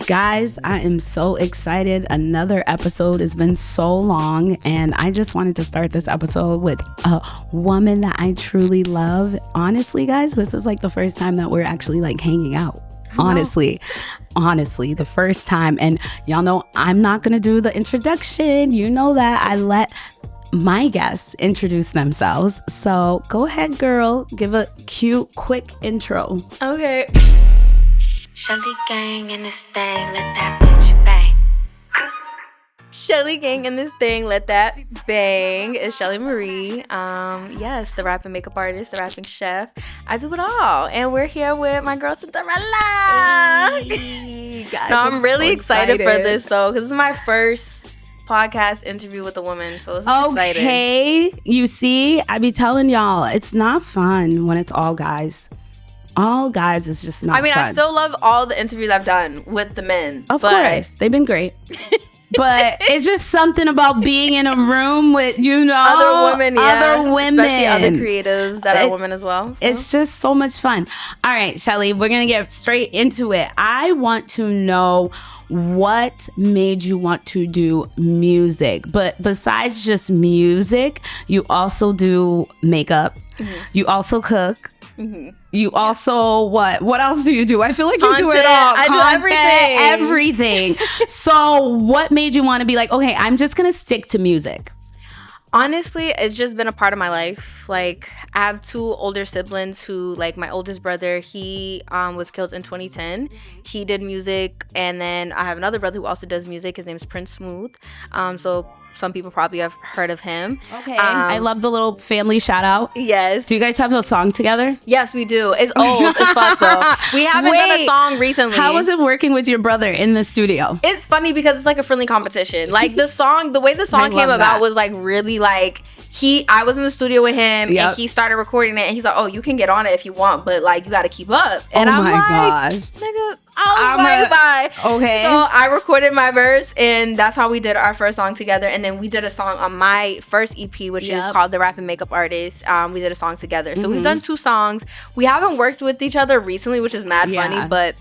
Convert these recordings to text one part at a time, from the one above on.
Guys, I am so excited. Another episode. Has been so long, and I just wanted to start this episode with a woman that I truly love. Honestly, guys, this is like the first time that we're actually like hanging out. Honestly, the first time. And y'all know I'm not going to do the introduction. You know that. I let my guests introduce themselves. So go ahead, girl. Give a cute, quick intro. Okay. Chelley gang in this thing, let that bitch bang. Chelley gang in this thing, let that bang. It's Chelley Marie. Yes, the rapping makeup artist, the rapping chef. I do it all. And we're here with my girl Cinderella. Hey, guys, No, I'm really excited for this though, because this is my first podcast interview with a woman. So this is exciting. Okay, you see, I be telling y'all, it's not fun when it's all guys. All guys is just not fun. I still love all the interviews I've done with the men. Of course, they've been great. But it's just something about being in a room with, other women, especially other creatives that are women as well. So. It's just so much fun. All right, Chelley, we're going to get straight into it. I want to know what made you want to do music. But besides just music, you also do makeup. Mm-hmm. You also cook. Mm-hmm. You also what else do you do? I feel like you do it all. I do everything. So what made you want to be like, okay, I'm just gonna stick to music? Honestly, it's just been a part of my life. Like, I have two older siblings who, like, my oldest brother, he was killed in 2010. He did music, and then I have another brother who also does music. His name is Prince Smooth. So some people probably have heard of him. Okay. I love the little family shout out. Yes. Do you guys have a song together? Yes, we do. It's old as fuck, though. We haven't done a song recently. How was it working with your brother in the studio? It's funny because it's like a friendly competition. Like, the way the song came about was like really like... I was in the studio with him, and he started recording it, and he's like, oh, you can get on it if you want, but, like, you got to keep up. And I'm like, gosh. Nigga, I was like, bye. Okay. So I recorded my verse, and that's how we did our first song together. And then we did a song on my first EP, which is called The Rapping Makeup Artist. We did a song together. So we've done 2 songs. We haven't worked with each other recently, which is mad funny, but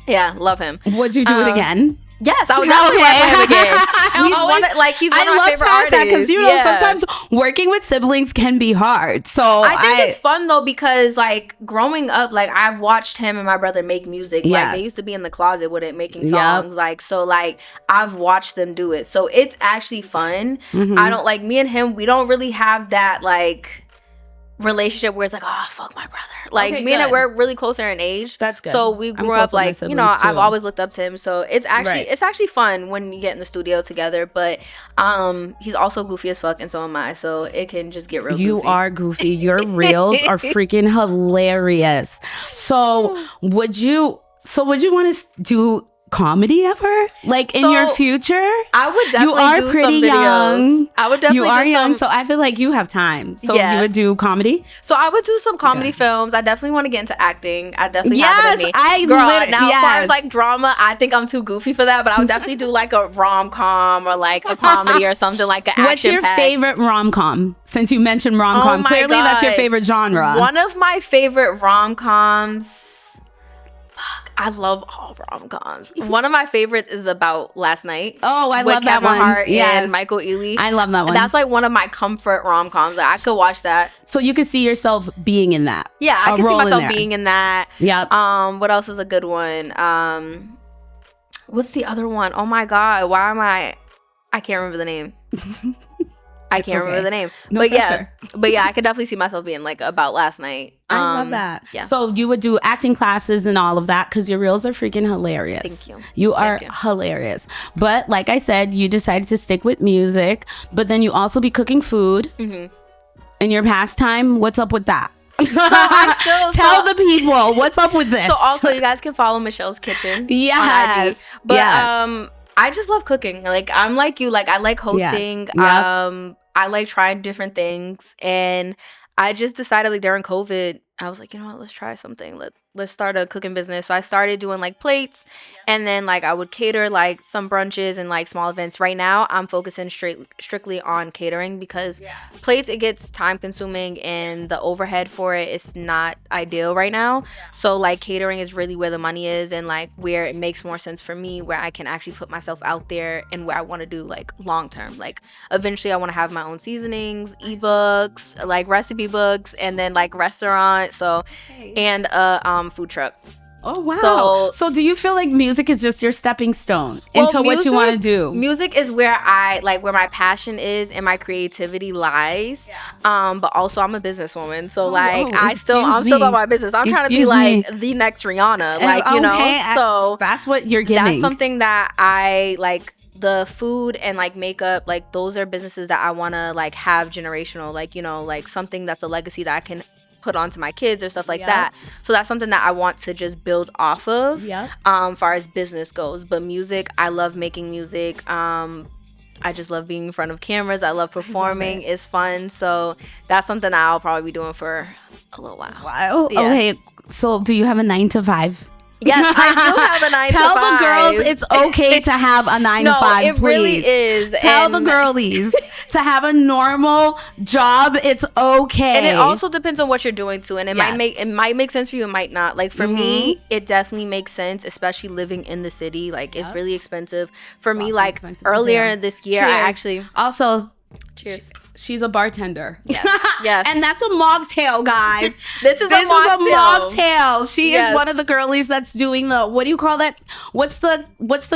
yeah, love him. Would you do it again? Yes, I would definitely work with him again. He's one of my favorite artists. Because sometimes working with siblings can be hard. So I think it's fun though, because like growing up, like I've watched him and my brother make music. Like they used to be in the closet with it making songs. Like so, like I've watched them do it. So it's actually fun. I don't like me and him. We don't really have that like relationship where it's like, oh fuck my brother. Like me and him, we're really closer in age. That's good. So we grew up like, I've always looked up to him. So it's actually fun when you get in the studio together. But he's also goofy as fuck, and so am I. So it can just get real. You are goofy. Your reels are freaking hilarious. So would you want to do comedy ever, like in your future? I would definitely do some videos. Young. I would definitely. You are young, so I feel like you have time. So you would do comedy. So I would do some comedy films. I definitely want to get into acting. I definitely have it in me. As far as like drama, I think I'm too goofy for that. But I would definitely do like a rom-com or like a comedy or something like an action. What's your favorite rom-com? Since you mentioned rom-com, clearly that's your favorite genre. One of my favorite rom-coms. I love all rom-coms. One of my favorites is About Last Night. Oh, I love that one. With Kevin Hart and Michael Ealy. I love that one. That's like one of my comfort rom-coms. Like, I could watch that. So you could see yourself being in that. Yeah, I can see myself being in that. Yep. What else is a good one? What's the other one? Oh my God. I can't remember the name. I can't remember the name. But yeah, I could definitely see myself being like About Last Night. I love that. Yeah. So you would do acting classes and all of that because your reels are freaking hilarious. Thank you. You are hilarious. But like I said, you decided to stick with music, but then you also be cooking food in your pastime. What's up with that? So I still tell the people what's up with this. So also, you guys can follow Michelle's Kitchen. Yes. On IG. But I just love cooking. Like I'm like you. Like I like hosting. Yes. Yep. I like trying different things, and I just decided like during COVID, I was like, you know what, let's try something. let's start a cooking business. So I started doing like plates, and then like I would cater like some brunches and like small events. Right now I'm focusing strictly on catering because plates, it gets time consuming and the overhead for it is not ideal right now. So like catering is really where the money is, and like where it makes more sense for me, where I can actually put myself out there and where I want to do like long term. Like eventually I want to have my own seasonings, ebooks, like recipe books, and then like restaurant, so and a food truck. Oh wow. So do you feel like music is just your stepping stone into what you want to do? Music is where where my passion is and my creativity lies. But also I'm a businesswoman. So I'm still about my business. I'm trying to be like the next Rihanna. Like, you know. So that's what you're getting. That's something that I like. The food and like makeup, like those are businesses that I want to like have generational, like, you know, like something that's a legacy that I can put onto my kids or stuff like that. So that's something that I want to just build off of far as business goes. But music, I love making music. I just love being in front of cameras. I love performing. It's fun. So that's something I'll probably be doing for a little while. Wow. Yeah. Okay. So do you have a 9-to-5? Yes, I do have a 9 to 5. Tell the girls it's okay to have a 9 to 5, it please. Really is. Tell the girlies to have a normal job. It's okay. And it also depends on what you're doing too. And it might make sense for you. It might not. Like for me, it definitely makes sense, especially living in the city. Like it's really expensive. For me, like earlier this year, Cheers. I actually also cheers. She's a bartender. Yes. And that's a mocktail, guys. This is a mocktail. She is one of the girlies that's doing the, what do you call that? What's the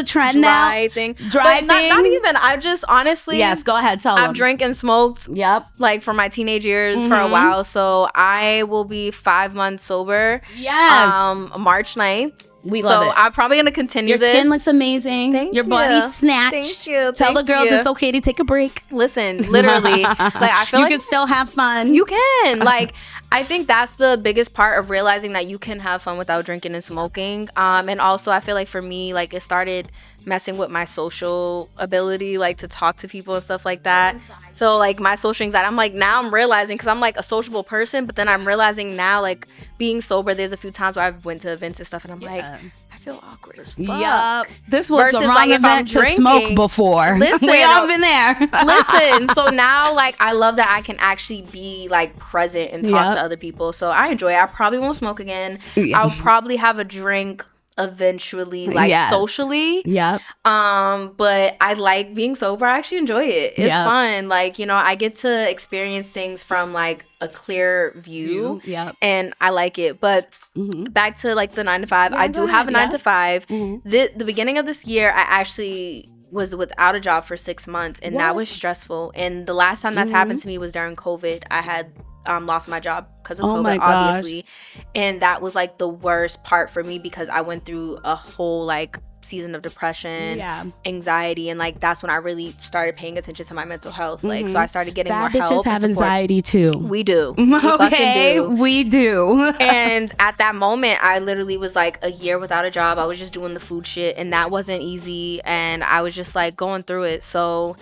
trend now? Dry thing. Dry thing. Not even. I just honestly. Yes, go ahead. Tell them. I've drank and smoked. Yep. Like for my teenage years for a while. So I will be 5 months sober. Yes. March 9th. We love it. So I'm probably gonna continue Your this. skin looks amazing. Thank Your you. body's snatched. Thank you. Tell the girls it's okay to take a break. Listen, literally, like I feel you can still have fun. You can. Like I think that's the biggest part of realizing that you can have fun without drinking and smoking. And also I feel like for me, like it started messing with my social ability, like to talk to people and stuff like that. So like my social anxiety, I'm like, now I'm realizing, because I'm like a sociable person, but then I'm realizing now, like being sober, there's a few times where I've went to events and stuff and I'm like, I feel awkward as fuck. Yup. This was versus the wrong like if I'm event to drinking, smoke before. Listen, we all been there. Listen, so now like I love that I can actually be like present and talk to other people. So I enjoy it. I probably won't smoke again. I'll probably have a drink eventually, like socially. Yep. But I like being sober. I actually enjoy it. It's fun. Like, you know, I get to experience things from like a clear view. And I like it. But back to like the 9 to 5. I do have a 9 to 5. The beginning of this year, I actually was without a job for 6 months, and that was stressful. And the last time that's happened to me was during COVID. I had lost my job because of COVID, obviously. And that was like the worst part for me because I went through a whole like season of depression, anxiety, and like that's when I really started paying attention to my mental health. Like so I started getting more help. Bitches have anxiety too. We do. We do. And at that moment I literally was like a year without a job. I was just doing the food shit, and that wasn't easy, and I was just like going through it. So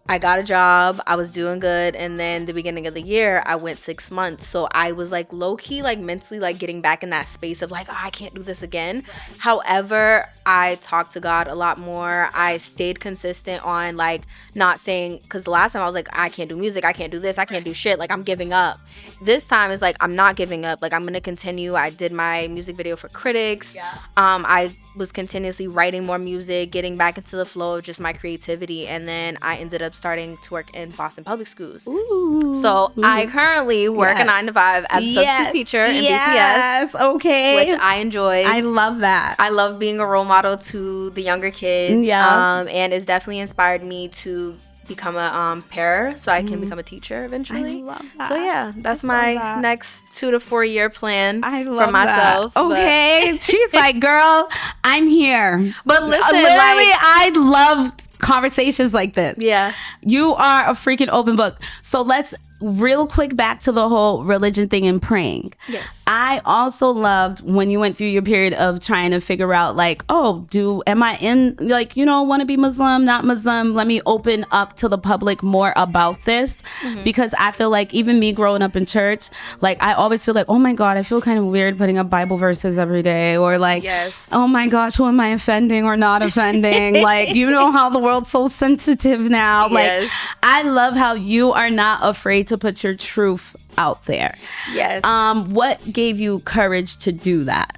I got a job, I was doing good, and then the beginning of the year I went 6 months. So I was like low-key like mentally like getting back in that space of like, oh, I can't do this again. However, I talked to God a lot more. I stayed consistent on like not saying, because the last time I was like, I can't do music, I can't do this, I can't do shit, like I'm giving up. This time it's like I'm not giving up, like I'm gonna continue. I did my music video for Critics. I was continuously writing more music, getting back into the flow of just my creativity, and then I ended up starting to work in Boston Public Schools. So I currently work a 9 to 5 as a substitute teacher in BPS. Okay. Which I enjoy. I love that. I love being a role model to the younger kids. And it's definitely inspired me to become a para, so I can become a teacher eventually. I love that. So yeah, that's my next 2 to 4 year plan for myself. That. Okay. She's like, girl, I'm here. But listen, literally, I love conversations like this. Yeah. You are a freaking open book. So let's real quick back to the whole religion thing and praying. Yes. I also loved when you went through your period of trying to figure out like, am I in, like, want to be Muslim, not Muslim? Let me open up to the public more about this. Because I feel like even me growing up in church, like I always feel like, oh my God, I feel kind of weird putting up Bible verses every day, or like, oh my gosh, who am I offending or not offending? Like, how the world's so sensitive now. Like, I love how you are not afraid to put your truth out there. Yes. What gave you courage to do that?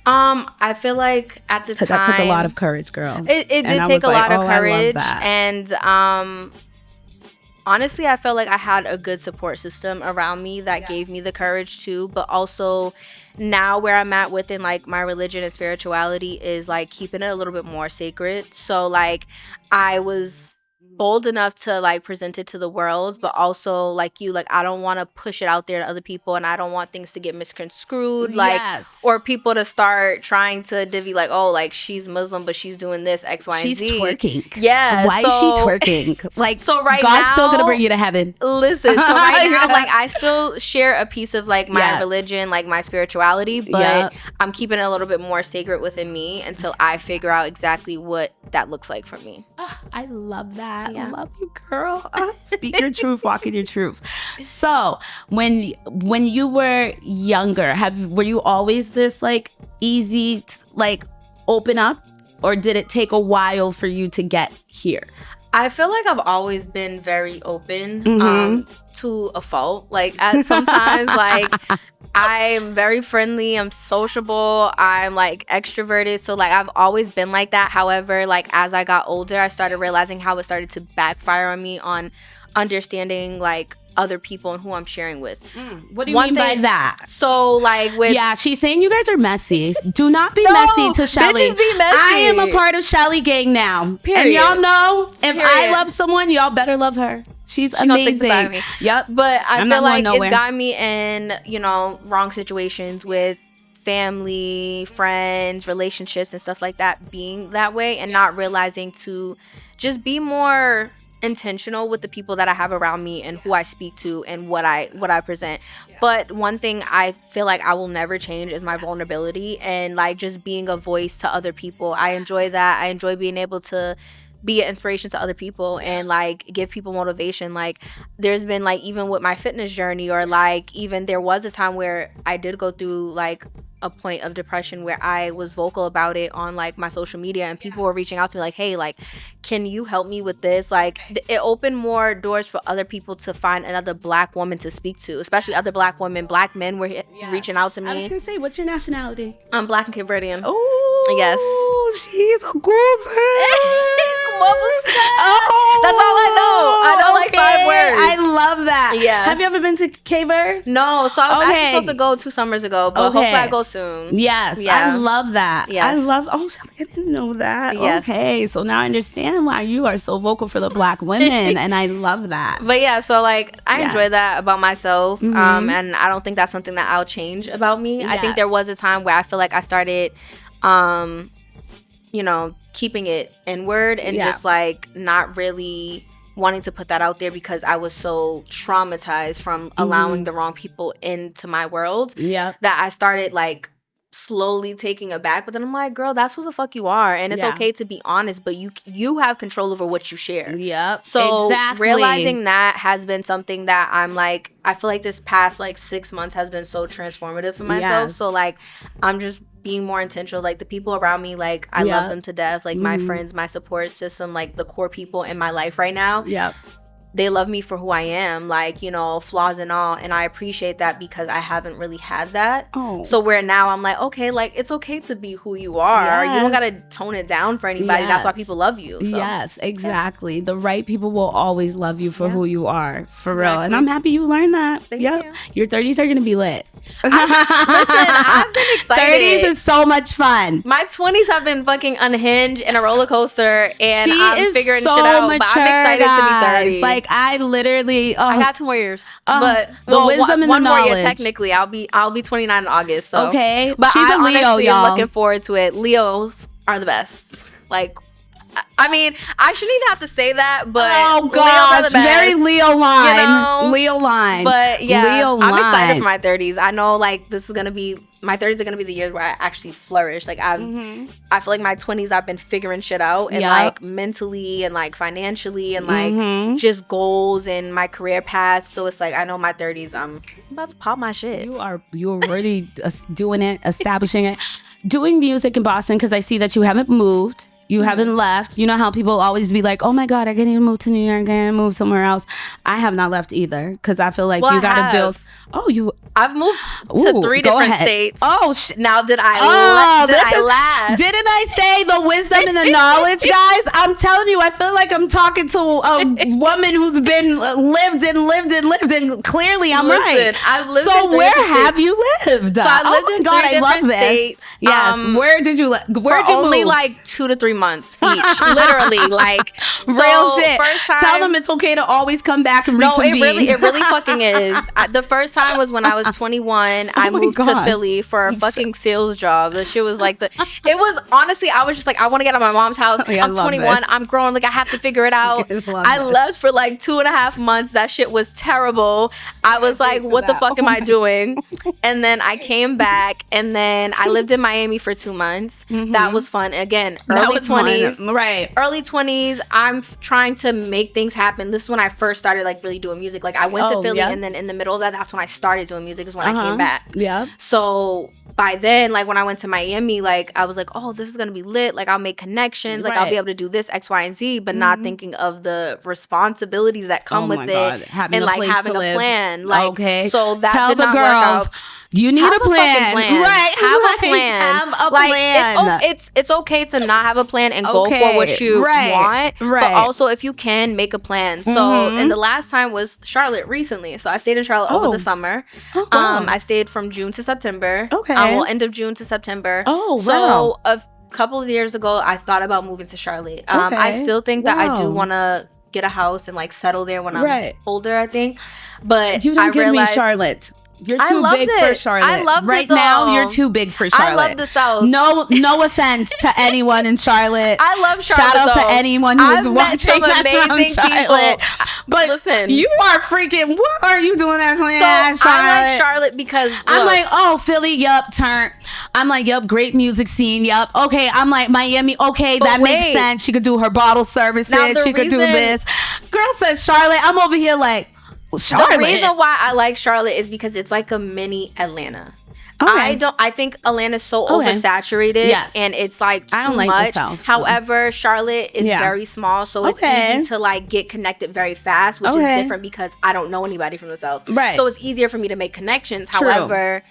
I feel like at the time that took a lot of courage, girl. It did take a lot of courage, and honestly, I felt like I had a good support system around me that gave me the courage too. But also, now where I'm at within like my religion and spirituality is like keeping it a little bit more sacred. So like I was bold enough to like present it to the world, but also like I don't want to push it out there to other people, and I don't want things to get misconstrued, like or people to start trying to divvy like, oh, like she's Muslim but she's doing this X, Y, and Z. She's twerking. Yeah. Why is she twerking? Like, so right God's now, still gonna bring you to heaven. Listen, so right now, like I still share a piece of like my religion, like my spirituality, but I'm keeping it a little bit more sacred within me until I figure out exactly what that looks like for me. I love that. I love you, girl. Speak your truth, walk in your truth. So when you were younger, were you always this like easy like open up, or did it take a while for you to get here? I feel like I've always been very open to a fault. Like sometimes like I'm very friendly, I'm sociable, I'm like extroverted. So like I've always been like that. However, like as I got older, I started realizing how it started to backfire on me on understanding like other people and who I'm sharing with. What do you mean by that? So like she's saying you guys are messy. Do not be messy to Chelley. Bitches be messy. I am a part of Chelley gang now. Period. And y'all know if I love someone, y'all better love her. She's amazing. Me. Yep. But I feel like it's gotten me in, wrong situations with family, friends, relationships, and stuff like that, being that way and not realizing to just be more intentional with the people that I have around me and who I speak to and what I present. But one thing I feel like I will never change is my vulnerability and like just being a voice to other people. I enjoy that. I enjoy being able to be an inspiration to other people and like give people motivation. Like there's been like even with my fitness journey, or like even there was a time where I did go through like a point of depression where I was vocal about it on like my social media, and people were reaching out to me like, hey, like, can you help me with this? Like it opened more doors for other people to find another Black woman to speak to, especially other Black women. Black men were reaching out to me. I was gonna say, what's your nationality? I'm Black and Cape Verdean. Oh yes, she's a good That's all I know. I know like 5 words. I love that. Yeah. Have you ever been to Cape Verde? No. So I was actually supposed to go 2 summers ago, but hopefully I go soon. Yes. Yeah. I love that. Yes. I didn't know that. Yes. Okay. So now I understand why you are so vocal for the Black women, and I love that. But yeah, so like I enjoy that about myself. And I don't think that's something that I'll change about me. I think there was a time where I feel like I started keeping it inward and just like not really wanting to put that out there because I was so traumatized from allowing the wrong people into my world that I started like slowly taking it back. But then I'm like, girl, that's who the fuck you are, and it's okay to be honest, but you have control over what you share. So realizing that has been something that I'm like, I feel like this past like 6 months has been so transformative for myself. So like I'm just being more intentional. Like the people around me, like I love them to death. Like my friends, my support system, like the core people in my life right now. They love me for who I am, like, flaws and all. And I appreciate that because I haven't really had that. So where now I'm like, okay, like it's okay to be who you are. You don't got to tone it down for anybody. That's why people love you. So. Yes, exactly. The right people will always love you for who you are, for real. And I'm happy you learned that. Thank you. Your 30s are going to be lit. Listen, I've been excited. 30s is so much fun. My 20s have been fucking unhinged and a roller coaster, and I'm figuring so shit out. Mature, but I'm excited to be 30. Like I literally, I got 2 more years, but the wisdom and one the more knowledge. year technically. I'll be 29 in August. So. Okay, but she's a Leo, honestly y'all. am looking forward to it. Leos are the best. Like I mean, I shouldn't even have to say that, but oh gosh, very Leo line, you know? Leo line. But yeah, Leo I'm line. excited for my 30s. I know like this is gonna be my 30s are gonna be the years where I actually flourish. Like I feel like my 20s I've been figuring shit out and like mentally and like financially and like just goals and my career path. So it's like I know my 30s I'm about to pop my shit. You're already doing it, establishing it, doing music in Boston because I see that you haven't moved. You haven't left. You know how people always be like, oh my God, I can't even move to New York. I can't move somewhere else. I have not left either because I feel like you got to build. Oh, I've moved to 3 different states. Oh, now did I laugh? Didn't I say the wisdom and the knowledge, guys? I'm telling you, I feel like I'm talking to a woman who's been lived and clearly I'm right. I've lived so in 3 where different have you lived? So I lived in 3 different states. Yes. Where did you live? Where'd you only move? like 2 to 3 months each. Literally, like real shit. First time, tell them it's okay to always come back and reconvene. No, it really fucking is. The first time was when I was 21. I moved to Philly for a fucking sales job. The shit was like it was honestly, I was just like, I want to get out of my mom's house. I'm 21. This. I'm grown. Like I have to figure it out. I left for like 2.5 months. That shit was terrible. I was like, what the fuck am I doing? And then I came back and then I lived in Miami for 2 months. That was fun. Again, early 20s. Right. Early 20s. I'm trying to make things happen. This is when I first started like really doing music. Like I went to Philly and then in the middle of that, that's when I started doing music is when I came back. Yeah. So by then, like when I went to Miami, like I was like, oh, this is gonna be lit. Like I'll make connections. Like I'll be able to do this X, Y, and Z, but not thinking of the responsibilities that come with it and like having a plan. Like so that tell did the not girls. work out. You need a plan. Right. Have a plan. Have a like, plan. It's okay to not have a plan and go for what you want. But also, if you can, make a plan. So, and the last time was Charlotte recently. So, I stayed in Charlotte over the summer. Oh, wow. I stayed from June to September. Okay. Well, end of June to September. Oh, wow. So, a couple of years ago, I thought about moving to Charlotte. I still think that I do want to get a house and like settle there when I'm older, I think. But you don't give me Charlotte. You're too big for Charlotte. I loved it. Right now, you're too big for Charlotte. I love the South. No offense to anyone in Charlotte. I love Charlotte. Shout out to anyone who's watching that's amazing from Charlotte. People. But listen, you are freaking. What are you doing that? So I like Charlotte because I'm like, oh, Philly, yup, turn. I'm like, yup, great music scene, yup. Okay, I'm like Miami. Okay, that makes sense. She could do her bottle services. She could do this. Girl says Charlotte. I'm over here like. Charlotte. The reason why I like Charlotte is because it's like a mini Atlanta. Okay. I think Atlanta's so oversaturated and it's like too much. However, Charlotte is very small, so it's easy to like get connected very fast, which is different because I don't know anybody from the South. Right. So it's easier for me to make connections. True. However,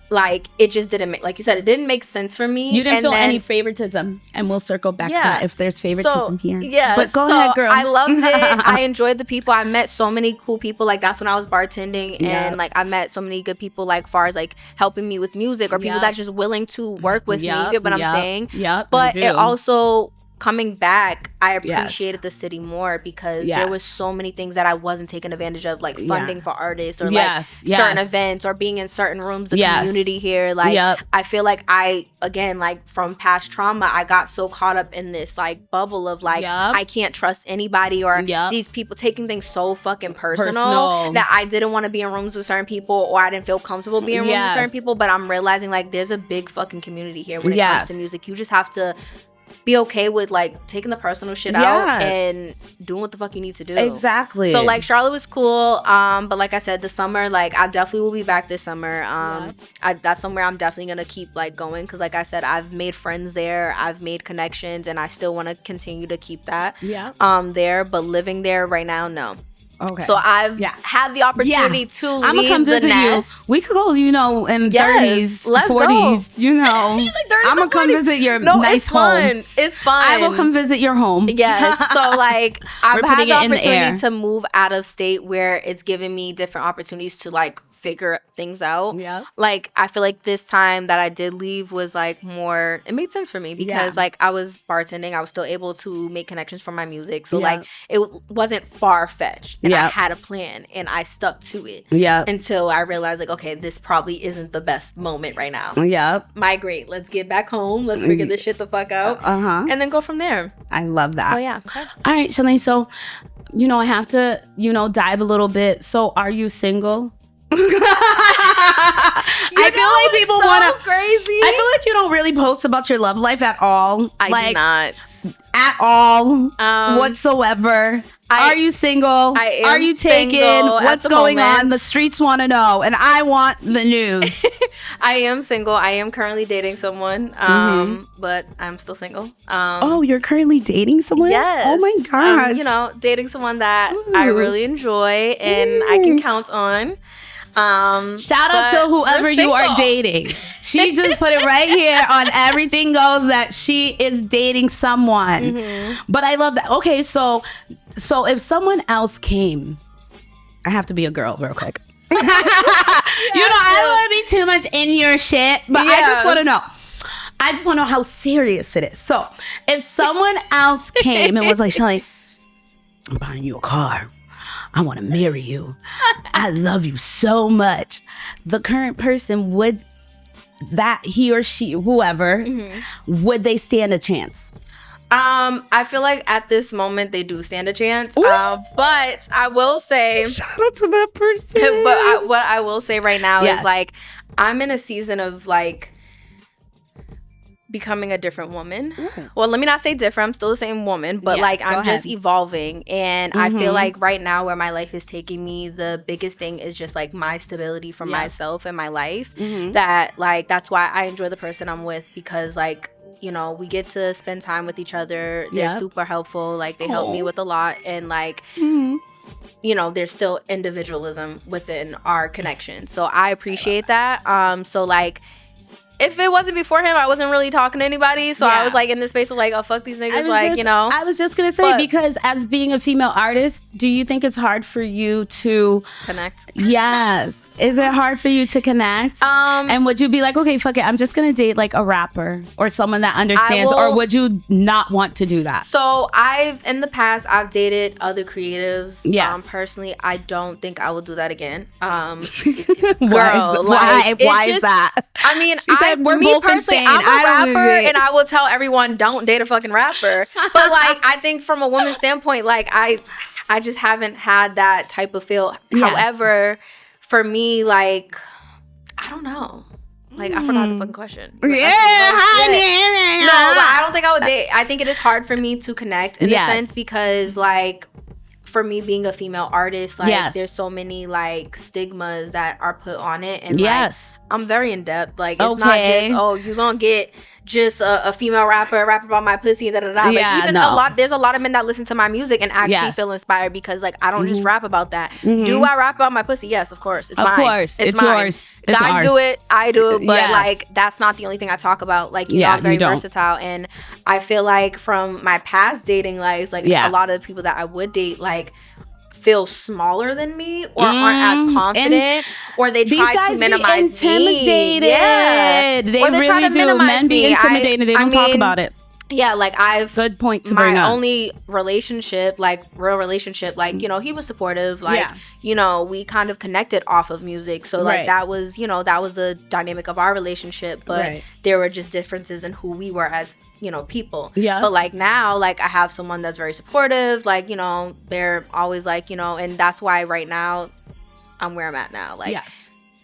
like it just didn't make, like you said, it didn't make sense for me. You didn't feel any favoritism, and we'll circle back to that if there's favoritism here. Yeah, but go ahead, girl. I loved it. I enjoyed the people. I met so many cool people. Like that's when I was bartending, and like I met so many good people. Like far as like helping me with music, or people that just willing to work with me. You get what I'm saying? Yeah. But it also. Coming back, I appreciated the city more because there was so many things that I wasn't taking advantage of, like funding for artists or like certain events or being in certain rooms, the community here. Like I feel like again, like from past trauma, I got so caught up in this like bubble of like I can't trust anybody or these people taking things so fucking personal that I didn't want to be in rooms with certain people or I didn't feel comfortable being in rooms with certain people. But I'm realizing like there's a big fucking community here when it comes to music. You just have to be okay with like taking the personal shit out and doing what the fuck you need to do. Exactly. So like Charlotte was cool, but like I said, the summer, like I definitely will be back this summer. That's somewhere I'm definitely gonna keep like going because like I said, I've made friends there, I've made connections, and I still want to continue to keep that there. But living there right now, no. Okay. So I've had the opportunity to leave the nest. You. We could go, in 30s, 40s, I'm going to come visit your nice home. It's fun. I will come visit your home. Yes. So like I've had the opportunity to move out of state where it's given me different opportunities to like figure things out. Yeah. Like, I feel like this time that I did leave was like more, it made sense for me because like I was bartending, I was still able to make connections from my music. So like it wasn't far-fetched, and I had a plan and I stuck to it until I realized like, okay, this probably isn't the best moment right now. Migrate, let's get back home, let's figure this shit the fuck out, and then go from there. I love that. So yeah. Okay. All right, Chelley, so I have to dive a little bit. So are you single? I feel like people want to crazy. I feel like you don't really post about your love life at all. I do not at all whatsoever. Are you single? I am. Are you taken? What's going on? The streets want to know, and I want the news. I am single. I am currently dating someone, but I'm still single. Oh, you're currently dating someone? Yes. Oh my gosh. Dating someone that I really enjoy and I can count on. Shout out to whoever you are dating. She just put it right here on Everything Goes that she is dating someone. But I love that. Okay, so if someone else came, I have to be a girl real quick. I don't want to be too much in your shit, but I just want to know. I just want to know how serious it is. So if someone else came and was like, Chelley, I'm buying you a car. I want to marry you. I love you so much. The current person, would that he or she, whoever, would they stand a chance? I feel like at this moment they do stand a chance. But I will say, shout out to that person. But what I will say right now is like, I'm in a season of like becoming a different woman. Well, let me not say different. I'm still the same woman, but I'm just evolving. And I feel like right now where my life is taking me, the biggest thing is just like my stability for myself and my life. That like, that's why I enjoy the person I'm with, because like, we get to spend time with each other. They're super helpful. Like they help me with a lot. And like, there's still individualism within our connection. So I appreciate that. So like, if it wasn't before him, I wasn't really talking to anybody. So I was like in this space of like, oh, fuck these niggas. I was just going to say, because as being a female artist, do you think it's hard for you to connect? Yes. Is it hard for you to connect? And would you be like, okay, fuck it, I'm just going to date like a rapper or someone that understands, or would you not want to do that? So in the past, I've dated other creatives. Yes. Personally, I don't think I will do that again. Why is that? I mean, me personally, I'm a rapper, and I will tell everyone, don't date a fucking rapper. But like, I think from a woman's standpoint, like I just haven't had that type of feel. However, for me, like, I don't know. Like, I forgot the fucking question. No, but I don't think I would date. I think it is hard for me to connect in a sense, because like, for me being a female artist, like there's so many like stigmas that are put on it, and like, I'm very in depth. Like it's not just you're gonna get just a female rapper about my pussy, da da da. Like even there's a lot of men that listen to my music and actually feel inspired, because like I don't just rap about that. Do I rap about my pussy? Yes, of course. It's mine. Of course, it's mine. Yours. Guys ours. Do it, I do it, but like that's not the only thing I talk about. Like I'm very versatile, and I feel like from my past dating lives, like a lot of the people that I would date, like feel smaller than me or aren't as confident, or they try to minimize me. They really try to minimize men be intimidated. They don't talk about it. Yeah, like good point to bring up. My only relationship, like real relationship, like he was supportive, like we kind of connected off of music, so like that was that was the dynamic of our relationship, but there were just differences in who we were as people. But like now, like I have someone that's very supportive, like they're always like and that's why right now I'm where I'm at now. Like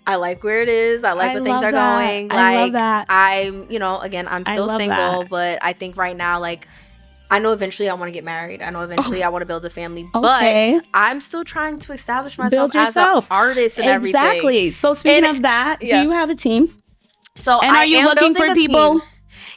I like where it is. I like where things are going. Like, I love that. I'm, again, I'm still single, but I think right now, like, I know eventually I want to get married. I know eventually I want to build a family, but I'm still trying to establish myself as an artist and everything. Exactly. So speaking of that, do you have a team? So and are you looking for people?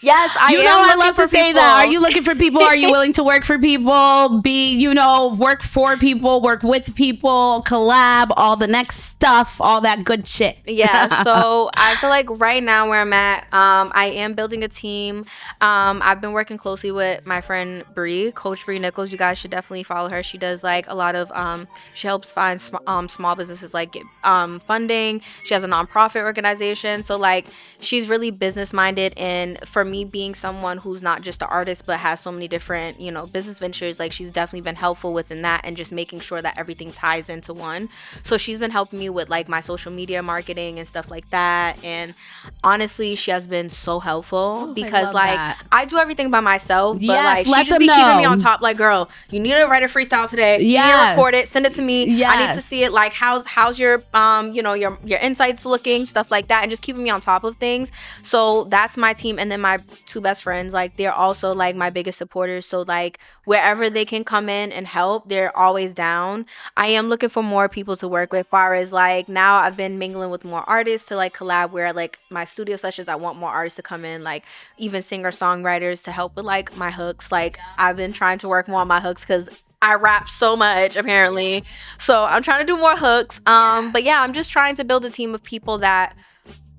Yes, I love to say that. Are you looking for people? Are you willing to work for people? Work for people, work with people, collab, all the next stuff, all that good shit. Yeah, so I feel like right now where I'm at, I am building a team. I've been working closely with my friend Bree, Coach Bree Nichols. You guys should definitely follow her. She does like a lot of, she helps find small businesses like get funding. She has a nonprofit organization. So like she's really business minded. And for me being someone who's not just an artist, but has so many different, business ventures, like she's definitely been helpful within that and just making sure that everything ties into one. So she's been helping me with like my social media marketing and stuff like that. And honestly, she has been so helpful because like I do everything by myself, but like she just be keeping me on top. Like, girl, you need to write a freestyle today. You need to record it, send it to me. I need to see it. Like, how's your your insights looking, stuff like that, and just keeping me on top of things. So that's my team. And then my two best friends, like they're also like my biggest supporters. So like wherever they can come in and help, they're always down. I am looking for more people to work with. As far as like now, I've been mingling with more artists to like collab. Where like my studio sessions, I want more artists to come in, like even singer songwriters to help with like my hooks. Like I've been trying to work more on my hooks because I rap so much apparently. So I'm trying to do more hooks. But yeah, I'm just trying to build a team of people that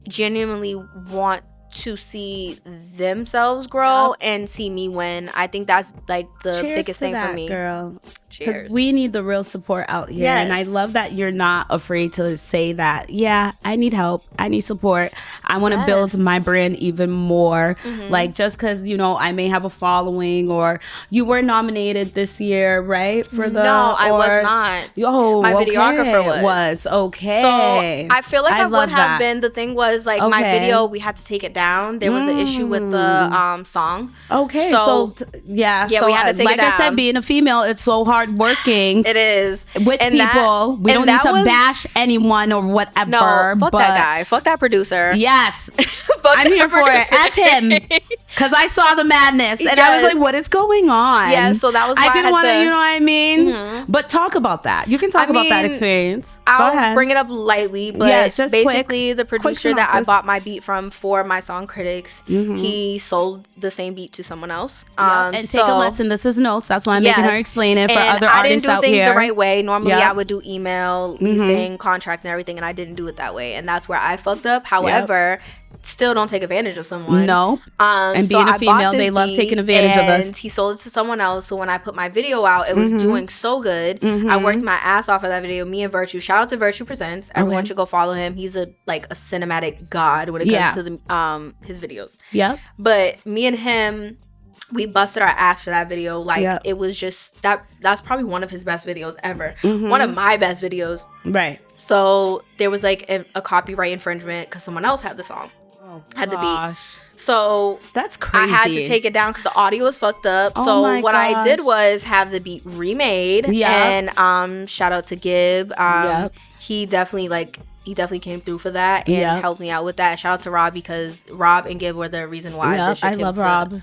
genuinely want to see themselves grow and see me win. I think that's like the biggest thing for me, girl. Because we need the real support out here. And I love that you're not afraid to say that, I need help, I need support, I want to build my brand even more. Like just because I may have a following, or you were nominated this year, right? For the I was not. My videographer was okay. So I feel like I would have been. The thing was like my video, we had to take it down. There was an issue with the song. Okay, so so we had to take like it down. I said, being a female, it's so hard working. It is with people. We don't need to bash anyone or whatever. No, fuck that guy. Fuck that producer. Yes, I'm here for it. F him, because I saw the madness and I was like, "What is going on?" Yeah, so that was why I didn't want to. You know what I mean? But talk about that. You can talk about that experience. I'll bring it up lightly, but just basically the producer that I bought my beat from for my song Critics, he sold the same beat to someone else. And take a lesson. This is notes. That's why I'm making her explain it for other artists out here. I didn't do things the right way. Normally I would do email, leasing, contract, and everything, and I didn't do it that way, and that's where I fucked up. However, still don't take advantage of someone. No. And being a female, they love taking advantage of us. And he sold it to someone else. So when I put my video out, it was doing so good. I worked my ass off of that video. Me and Virtue. Shout out to Virtue Presents. Everyone should go follow him. He's a cinematic god when it comes to the his videos. Yep. But me and him, we busted our ass for that video. Like it was just that's probably one of his best videos ever. One of my best videos. Right. So there was like a copyright infringement because someone else had the song. Had the beat. So that's crazy. I had to take it down because the audio was fucked up. So what I did was have the beat remade. And shout out to Gib. He definitely came through for that and helped me out with that. And shout out to Rob, because Rob and Gib were the reason why I love Rob.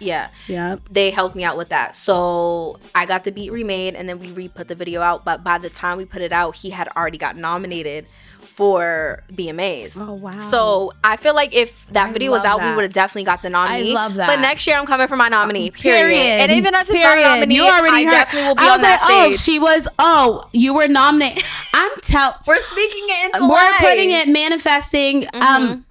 They helped me out with that. So I got the beat remade and then we re-put the video out. But by the time we put it out, he had already got nominated for BMAs. Oh wow. So I feel like if that video was out, we would have definitely got the nominee. I love that. But next year I'm coming for my nominee. Period. And even if it's not a nominee, I definitely will be on that stage. You were nominated. We're speaking it into We're life. putting it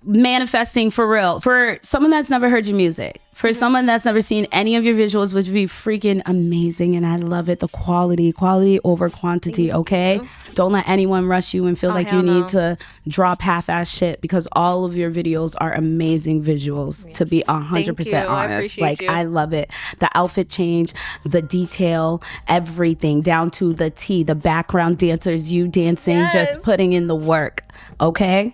manifesting for real. For someone that's never heard your music, for someone that's never seen any of your visuals, which would be freaking amazing, and I love it. The quality over quantity, okay? Don't let anyone rush you and feel like you need to drop half-ass shit, because all of your videos are amazing visuals, to be 100% honest. I love it. The outfit change, the detail, everything down to the T, the background dancers, you dancing, just putting in the work. Okay,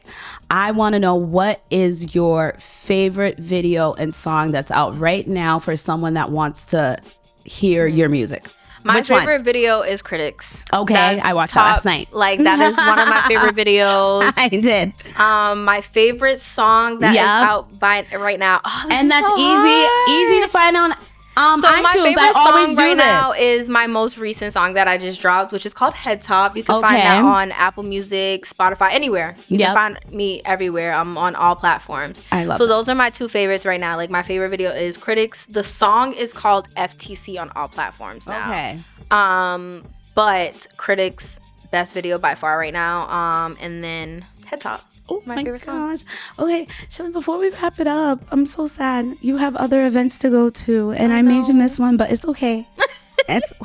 I want to know, what is your favorite video and song that's out right now for someone that wants to hear your music? My favorite video is Critics. Okay, I watched that last night. Like, that is one of my favorite videos. I did. My favorite song that is out right now. And that's easy to find on So iTunes, my favorite I always song do right this. now is my most recent song that I just dropped, which is called Head Top. You can find that on Apple Music, Spotify, anywhere. You can find me everywhere. I'm on all platforms. I love So those are my two favorites right now. Like my favorite video is Critics. The song is called FTC on all platforms now. Okay. But Critics, best video by far right now. And then Head Top. Oh my favorite gosh. song. Okay, Chelley, before we wrap it up, I'm so sad. You have other events to go to, and I made you miss one, but it's okay.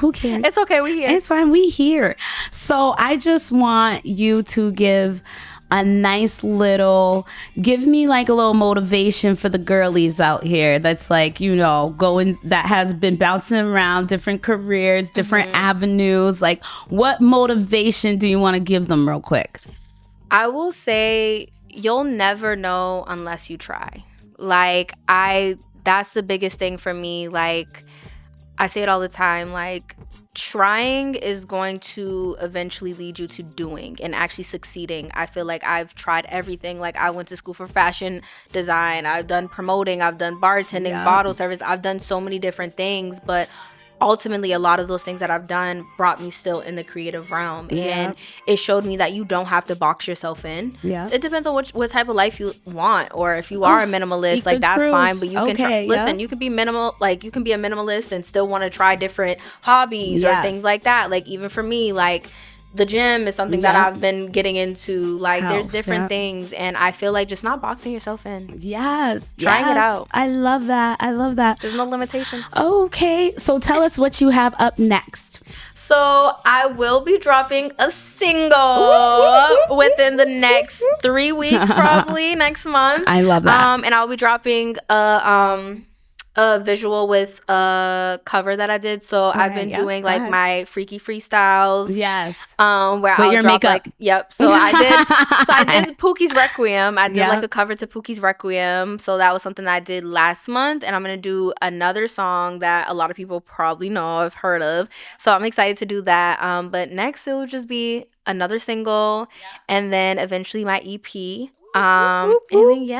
Who cares? It's okay. We here. It's fine. We here. So I just want you to give a nice little, give me like a little motivation for the girlies out here that's like, you know, going, that has been bouncing around different careers, different avenues. Like, what motivation do you want to give them real quick? I will say you'll never know unless you try. Like, that's the biggest thing for me. Like, I say it all the time, like, trying is going to eventually lead you to doing and actually succeeding. I feel like I've tried everything. Like, I went to school for fashion design. I've done promoting. I've done bartending, bottle service. I've done so many different things, but ultimately a lot of those things that I've done brought me still in the creative realm, and it showed me that you don't have to box yourself in. It depends on what type of life you want, or if you are a minimalist, like that's fine, but you can try, listen, you can be minimal, like you can be a minimalist and still want to try different hobbies or things like that. Like even for me, like the gym is something that I've been getting into. Like there's different things, and I feel like just not boxing yourself in. Trying it out. I love that. There's no limitations. Okay, so tell us what you have up next. So I will be dropping a single within the next 3 weeks, probably next month. I love that. And I'll be dropping a visual with a cover that I did. So I've been doing like my freaky freestyles. Where I'll your drop makeup. like So I did Pookie's Requiem. I did like a cover to Pookie's Requiem. So that was something that I did last month, and I'm gonna do another song that a lot of people probably know, I've heard of. So I'm excited to do that. But next it will just be another single, and then eventually my EP. And then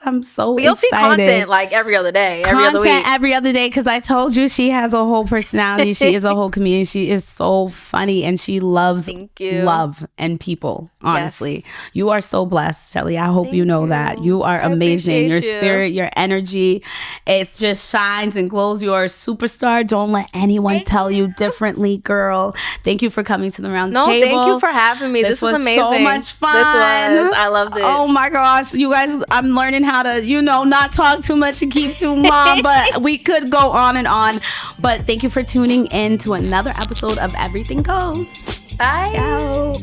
I'm so but you'll excited. see content like every other day, every other week. Every other day, because I told you she has a whole personality. She is a whole comedian. She is so funny, and she loves love and people. Honestly, you are so blessed, Chelley. I hope you know that. You are amazing. Your spirit, your energy, it just shines and glows. You are a superstar. Don't let anyone tell you differently, girl. Thank you for coming to the round table. Thank you for having me. This was amazing. So much fun. I loved it. Oh my gosh, you guys, I'm learning how to, not talk too much and keep too mum, but we could go on and on. But thank you for tuning in to another episode of Everything Goes. Bye. Ciao.